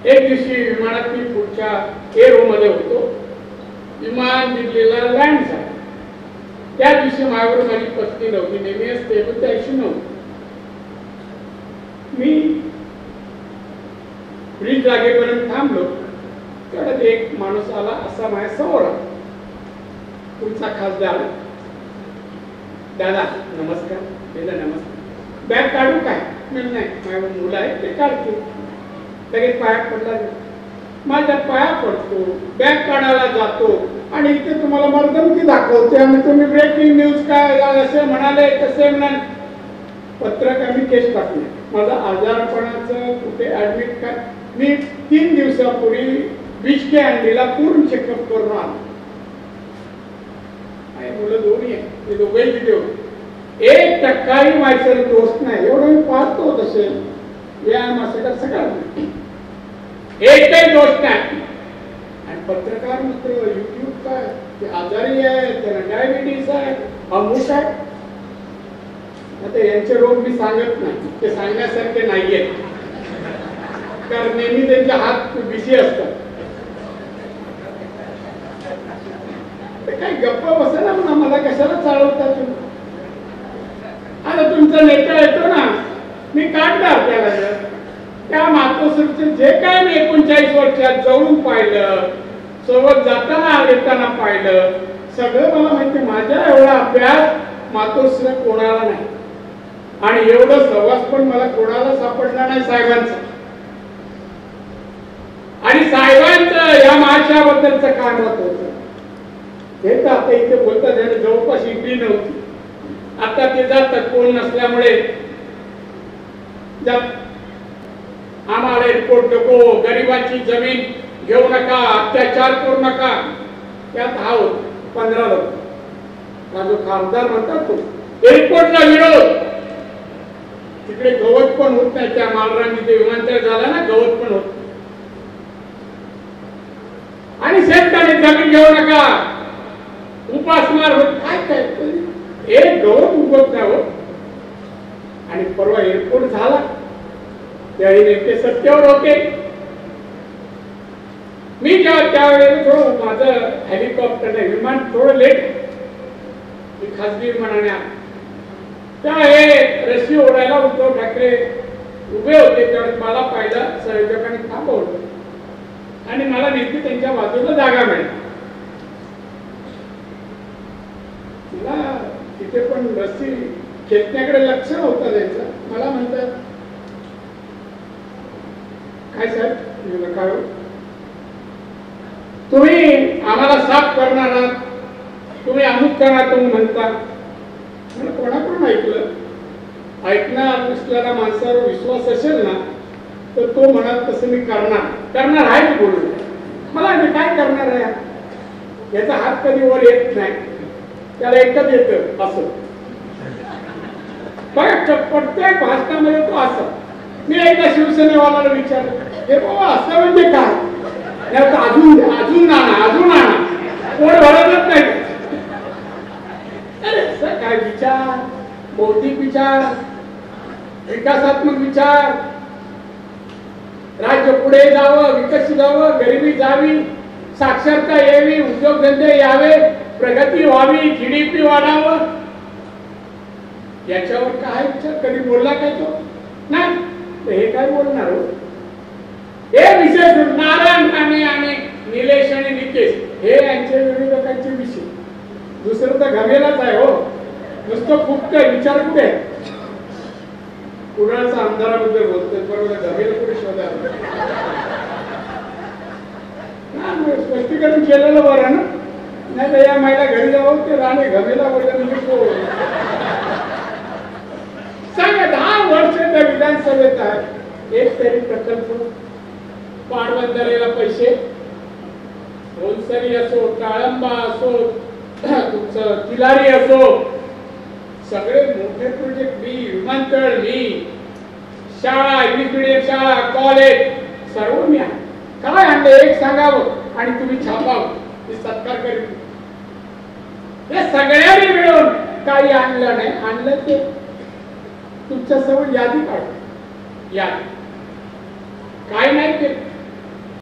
एक दिवशी विमानात मी पुढच्या एअरोमध्ये होतो. विमान दिल्लीला लँड झालं. त्या दिवशी माझ्याबरोबर माझी पत्नी नव्हती, नेहमी असते पण त्याशी नव्हती. मी ब्रिज लागेपर्यंत थांबलो. तेवढ्यात एक माणूस आला, असा माझ्या समोर आला. तुमचा खासदार. दादा नमस्कार. दादा नमस्कार. बॅग काढू काय? मी नाही, माझ्या मुलं आहे ते काढते. लगेच पाया पडला. माझ्या पाया पडतो, बॅग काढायला जातो आणि इथे तुम्हाला मर्दमकी दाखवते आणि तुम्ही ब्रेकिंग न्यूज काय असे म्हणाले तसे म्हणाले. पत्रकारांनी केस टाकले. माझा आजारपणाचं कुठे ऍडमिट काय. मी 3 दिवसापूर्वी बीच अंडीला पूर्ण चेकअप करून आलो. मुलं दोन्ही आहे, ते दोघेही तिथे होते. 1% माझ्याकडे दोष नाही. एवढं मी पाहतो तसे व्यायाम असं सगळं एकही दोष नाही. आणि पत्रकार मित्र युट्यूब काय ते आजारी आहे, त्यांना डायबिटीस आहे, अमुक आहे. आता यांचे रोग मी सांगत नाही, ते सांगण्यासारखे नाहीये, कारण नेहमी त्यांचे हात बिझी असतात. काही गप्पा बसा ना, म्हणा मला कशाला चालवता तुम्ही. आता तुमचा नेता येतो ना, मी काढणार त्याला. त्या मातोश्रीचं जे काय मी 39 वर्षात जवळून पाहिलं, सोबत जाताना येताना पाहिलं, सगळं मला माहिती. माझ्या एवढा अभ्यास मातोश्री कोणाला नाही आणि एवढं सहवास पण मला कोणाला सापडणार नाही साहेबांचं. आणि साहेबांचं या महाराष्ट्राबद्दलचं काय मत होतं हे तर आता इथे बोलतात. आणि जवळपास इकडे नव्हती, आता ते जातात कोण नसल्यामुळे. आम्हाला एअरपोर्ट नको, गरिबांची जमीन घेऊ नका, अत्याचार करू नका. त्यात हा 15 लोक जो खासदार म्हणतात तो एअरपोर्टला विरोध. तिकडे गवत पण होत नाही. त्या मालरांनी ते विमानतळ झाला ना, गवत पण होत. आणि शेतकरी जमीन घेऊ नका, उपासमार होत. काय एक गवत उगवत नाही होत. आणि परवा एअरपोर्ट झाला त्यावेळी नेमके सत्तेवर होते. मी त्यावेळेला थोडं माझं हेलिकॉप्टर नाही, विमान थोडं लेट, खासगी विमानाने त्या हे रशी ओढायला उद्धव ठाकरे उभे होते. त्यावेळेस मला पाहिलं, संयोजकांनी थांबवलं आणि मला नेमकी त्यांच्या बाजूला जागा मिळाली. मला तिथे पण रस्सी खेचण्याकडे लक्ष नव्हतं त्यांचं. मला म्हणतात काय साहेब काय तुम्ही आम्हाला साफ करणार आहात, तुम्ही अमुक करणार तुम्ही म्हणता. मला कोणाकडून ऐकलं. ऐकणार नसलेल्या माणसावर विश्वास असेल ना तर तो म्हणाल तसं मी करणार आहे मी बोललो. मला मी काय करणार आहे याचा हात कधी वर येत नाही. त्याला एकच येतं असं. प्रत्येक भाषणामध्ये तो असं. मी एकदा शिवसेनेवाला विचारलं हे बाबा असं म्हणजे काय. अजून नाना कोण भरतच नाही. अरे काय विचार, बौद्धिक विचार, विकासात्मक विचार, राज्य पुढे जावं, विकसित व्हावं, गरिबी जावी, साक्षरता यावी, उद्योगधंदे यावे, प्रगती व्हावी, जीडीपी वाढावं, याच्यावर काय विचार कधी बोलला काय तो नाही. हे काय बोलणार हो. हे विषय नारायण राणे आणि निलेश आणि निकेश हे यांचे विरोधकांचे विषय. दुसरं तर घमेलाच आहे हो. नुसतं खूप काय विचार कुठे. कुणाचा आमदाराबद्दल बोलतोय बरोबर, घमेल कुठे शोधायला. स्पष्टीकरण केलेलं बरं ना. नाही तर या महिला घरी जावं ते राणे घमेला बोलले म्हणजे सांगा. 10 वर्ष त्या विधानसभेत आहे. एक तरी प्रकल्प, पाटबंधारेला पैसे, होलसरी असो, काळंबा असो, तुमचं तिलारी असो, सगळे मोठे प्रोजेक्ट मी, विमानतळ मी, शाळा, इंग्लिश मिडियम शाळा, कॉलेज सर्व मी आहे. काय आणलं एक सांगावं आणि तुम्ही छापावं, मी सत्कार करीन. या सगळ्यांनी मिळून काही आणलं नाही. आणलं ते तुमच्या समोर यादी काढ. यादी काय नाही ते